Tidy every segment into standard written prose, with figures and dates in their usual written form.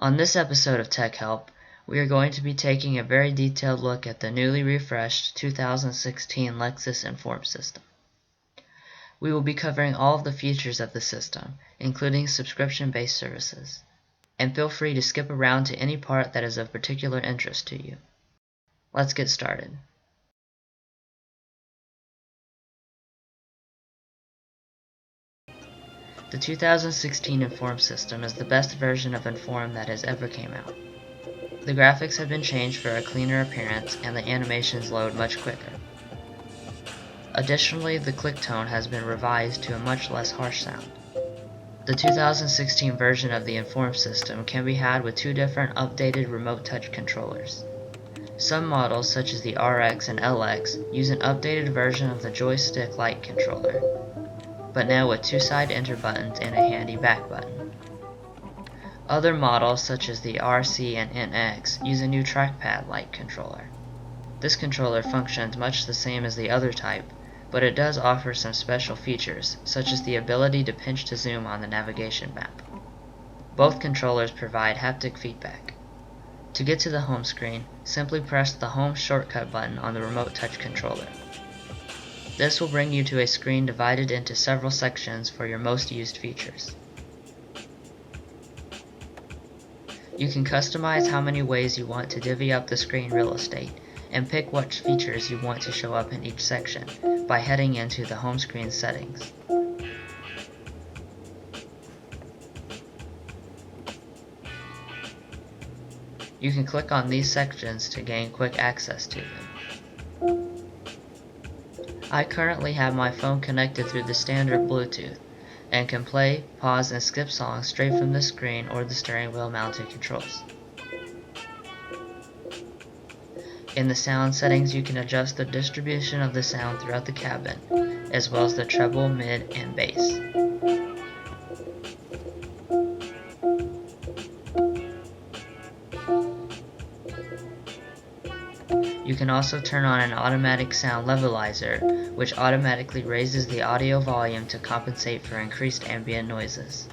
On this episode of Tech Help, we are going to be taking a very detailed look at the newly refreshed 2016 Lexus Enform system. We will be covering all of the features of the system, including subscription-based services. And feel free to skip around to any part that is of particular interest to you. Let's get started. The 2016 Enform system is the best version of Enform that has ever came out. The graphics have been changed for a cleaner appearance and the animations load much quicker. Additionally, the click tone has been revised to a much less harsh sound. The 2016 version of the Enform system can be had with two different updated remote touch controllers. Some models, such as the RX and LX, use an updated version of the joystick-like controller, but now with two side enter buttons and a handy back button. Other models, such as the RC and NX, use a new trackpad-like controller. This controller functions much the same as the other type, but it does offer some special features, such as the ability to pinch to zoom on the navigation map. Both controllers provide haptic feedback. To get to the home screen, simply press the Home shortcut button on the remote touch controller. This will bring you to a screen divided into several sections for your most used features. You can customize how many ways you want to divvy up the screen real estate and pick what features you want to show up in each section by heading into the home screen settings. You can click on these sections to gain quick access to them. I currently have my phone connected through the standard Bluetooth and can play, pause, and skip songs straight from the screen or the steering wheel mounted controls. In the sound settings, you can adjust the distribution of the sound throughout the cabin, as well as the treble, mid, and bass. You can also turn on an automatic sound levelizer, which automatically raises the audio volume to compensate for increased ambient noises.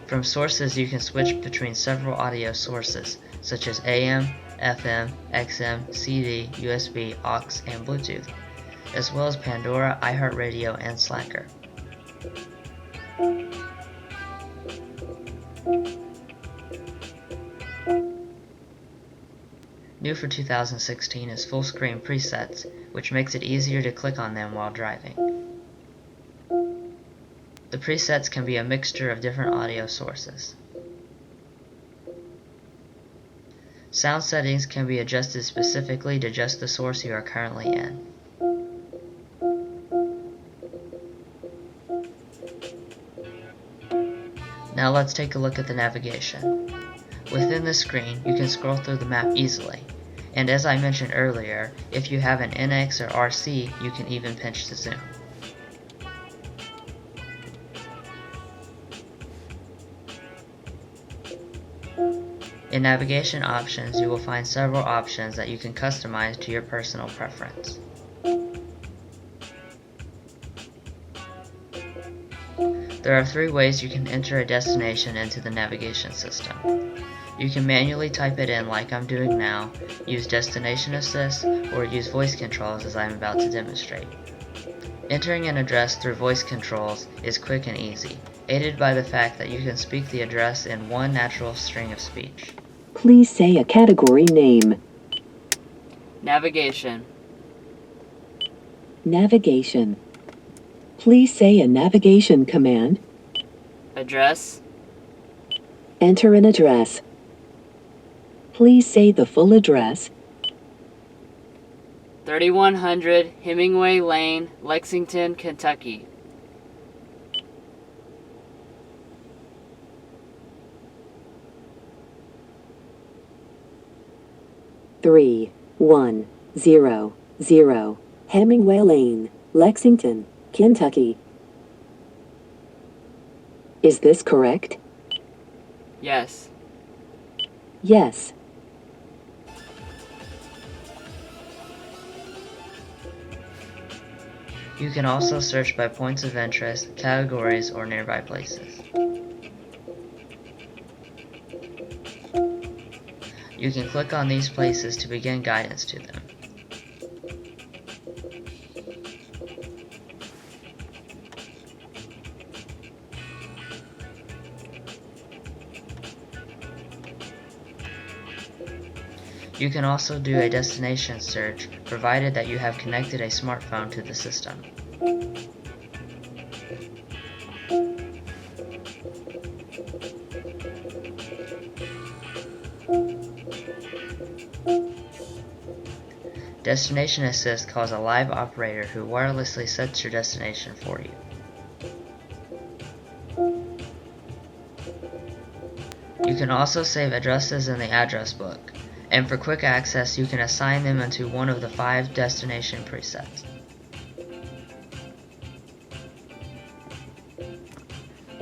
From sources, you can switch between several audio sources, such as AM, FM, XM, CD, USB, aux, and Bluetooth, as well as Pandora, iHeartRadio, and Slacker. New for 2016 is full screen presets, which makes it easier to click on them while driving. The presets can be a mixture of different audio sources. Sound settings can be adjusted specifically to just the source you are currently in. Now let's take a look at the navigation. Within the screen, you can scroll through the map easily, and as I mentioned earlier, if you have an NX or RC, you can even pinch to zoom. In navigation options, you will find several options that you can customize to your personal preference. There are three ways you can enter a destination into the navigation system. You can manually type it in like I'm doing now, use Destination Assist, or use voice controls as I'm about to demonstrate. Entering an address through voice controls is quick and easy, aided by the fact that you can speak the address in one natural string of speech. Please say a category name. Navigation. Navigation. Please say a navigation command. Address. Enter an address. Please say the full address. 3100 Hemingway Lane, Lexington, Kentucky. Three, 100 Hemingway Lane, Lexington, Kentucky. Is this correct? Yes. Yes. You can also search by points of interest, categories, or nearby places. You can click on these places to begin guidance to them. You can also do a destination search, provided that you have connected a smartphone to the system. Destination Assist calls a live operator who wirelessly sets your destination for you. You can also save addresses in the address book, and for quick access you can assign them into one of the 5 destination presets.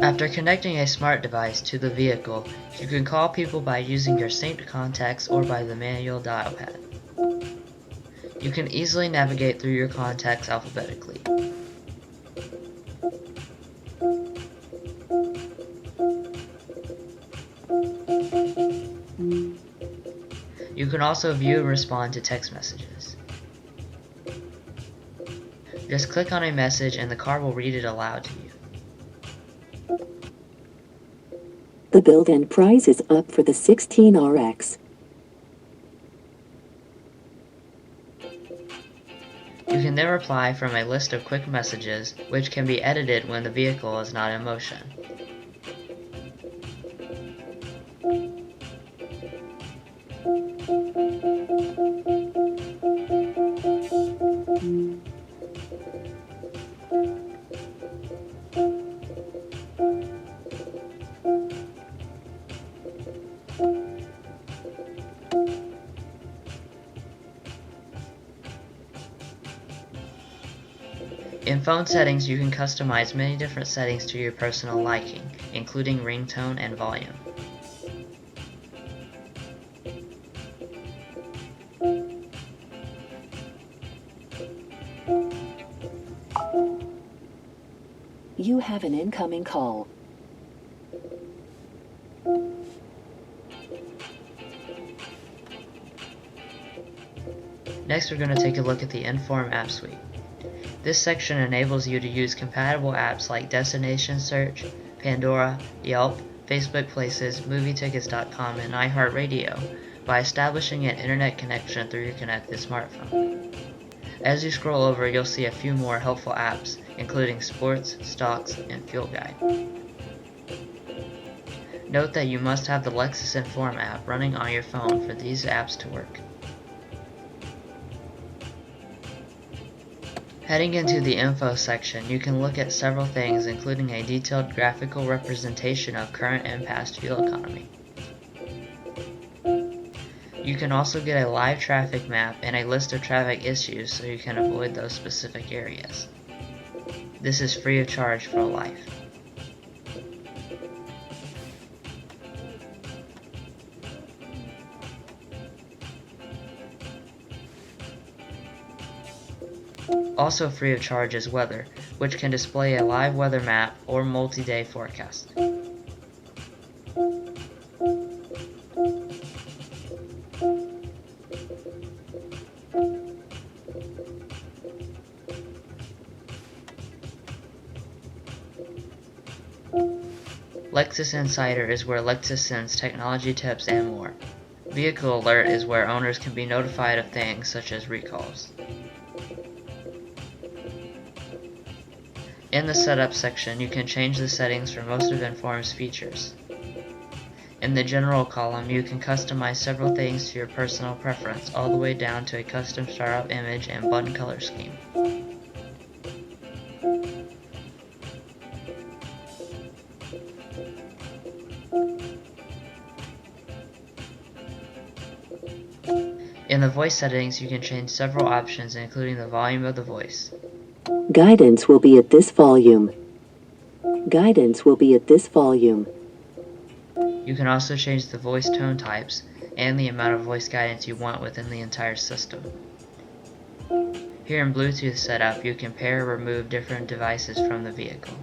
After connecting a smart device to the vehicle, you can call people by using your synced contacts or by the manual dial pad. You can easily navigate through your contacts alphabetically. You can also view and respond to text messages. Just click on a message and the car will read it aloud to you. The build-in price is up for the 16 RX. You can then reply from a list of quick messages, which can be edited when the vehicle is not in motion. In phone settings, you can customize many different settings to your personal liking, including ringtone and volume. You have an incoming call. Next, we're going to take a look at the Enform app suite. This section enables you to use compatible apps like Destination Search, Pandora, Yelp, Facebook Places, MovieTickets.com, and iHeartRadio by establishing an internet connection through your connected smartphone. As you scroll over, you'll see a few more helpful apps, including Sports, Stocks, and Fuel Guide. Note that you must have the Lexus Enform app running on your phone for these apps to work. Heading into the info section, you can look at several things, including a detailed graphical representation of current and past fuel economy. You can also get a live traffic map and a list of traffic issues so you can avoid those specific areas. This is free of charge for life. Also free of charge is weather, which can display a live weather map or multi-day forecast. Lexus Insider is where Lexus sends technology tips and more. Vehicle Alert is where owners can be notified of things such as recalls. In the setup section, you can change the settings for most of Enform's features. In the general column, you can customize several things to your personal preference, all the way down to a custom startup image and button color scheme. In the voice settings, you can change several options, including the volume of the voice. Guidance will be at this volume. Guidance will be at this volume. You can also change the voice tone types and the amount of voice guidance you want within the entire system. Here in Bluetooth setup, you can pair or remove different devices from the vehicle.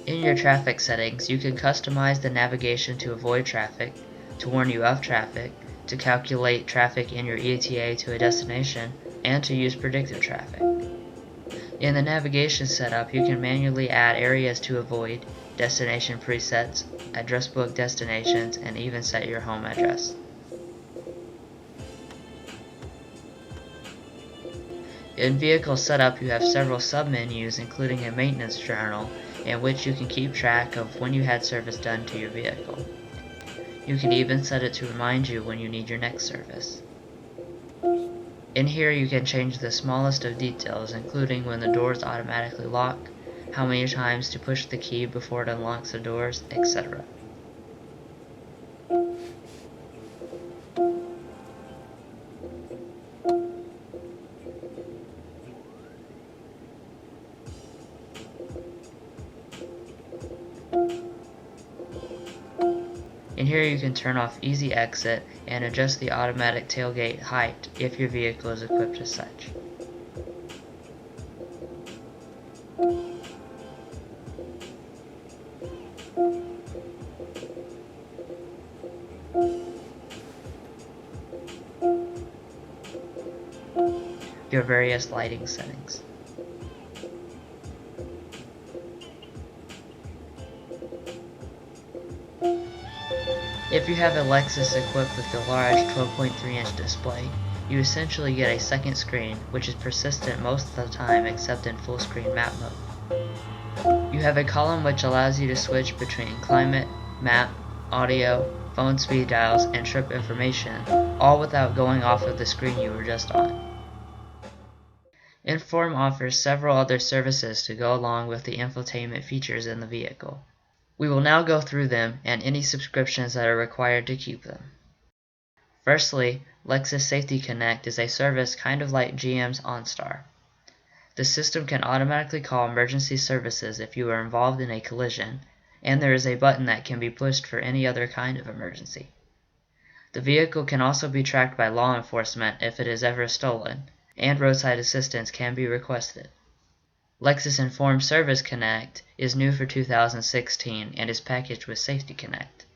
In Within your traffic settings, you can customize the navigation to avoid traffic, to warn you of traffic, to calculate traffic in your ETA to a destination, and to use predictive traffic. In the navigation setup, you can manually add areas to avoid, destination presets, address book destinations, and even set your home address. In vehicle setup, you have several submenus including a maintenance journal in which you can keep track of when you had service done to your vehicle. You can even set it to remind you when you need your next service. In here you can change the smallest of details, including when the doors automatically lock, how many times to push the key before it unlocks the doors, etc. In here you can turn off easy exit and adjust the automatic tailgate height if your vehicle is equipped as such. Your various lighting settings. If you have a Lexus equipped with the large 12.3-inch display, you essentially get a second screen, which is persistent most of the time except in full screen map mode. You have a column which allows you to switch between climate, map, audio, phone speed dials, and trip information, all without going off of the screen you were just on. Enform offers several other services to go along with the infotainment features in the vehicle. We will now go through them and any subscriptions that are required to keep them. Firstly, Lexus Safety Connect is a service kind of like GM's OnStar. The system can automatically call emergency services if you are involved in a collision, and there is a button that can be pushed for any other kind of emergency. The vehicle can also be tracked by law enforcement if it is ever stolen, and roadside assistance can be requested. Lexus Enform Service Connect is new for 2016 and is packaged with Safety Connect.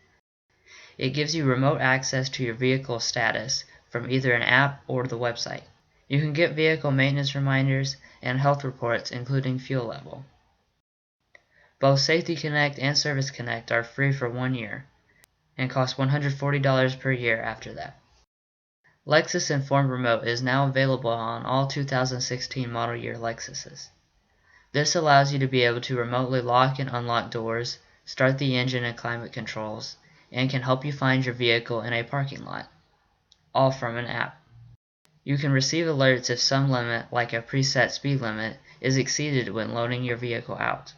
It gives you remote access to your vehicle status from either an app or the website. You can get vehicle maintenance reminders and health reports including fuel level. Both Safety Connect and Service Connect are free for 1 year and cost $140 per year after that. Lexus Enform Remote is now available on all 2016 model year Lexuses. This allows you to be able to remotely lock and unlock doors, start the engine and climate controls, and can help you find your vehicle in a parking lot, all from an app. You can receive alerts if some limit, like a preset speed limit, is exceeded when loading your vehicle out.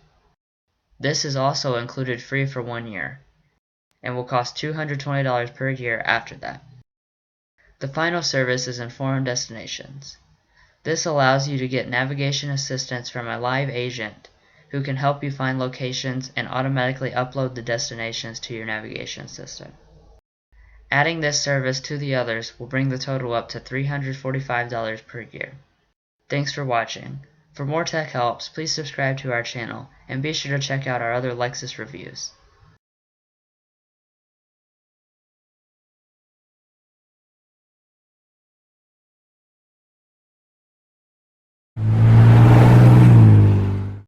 This is also included free for 1 year, and will cost $220 per year after that. The final service is Enform Destinations. This allows you to get navigation assistance from a live agent who can help you find locations and automatically upload the destinations to your navigation system. Adding this service to the others will bring the total up to $345 per year. Thanks for watching. For more tech helps, please subscribe to our channel and be sure to check out our other Lexus reviews.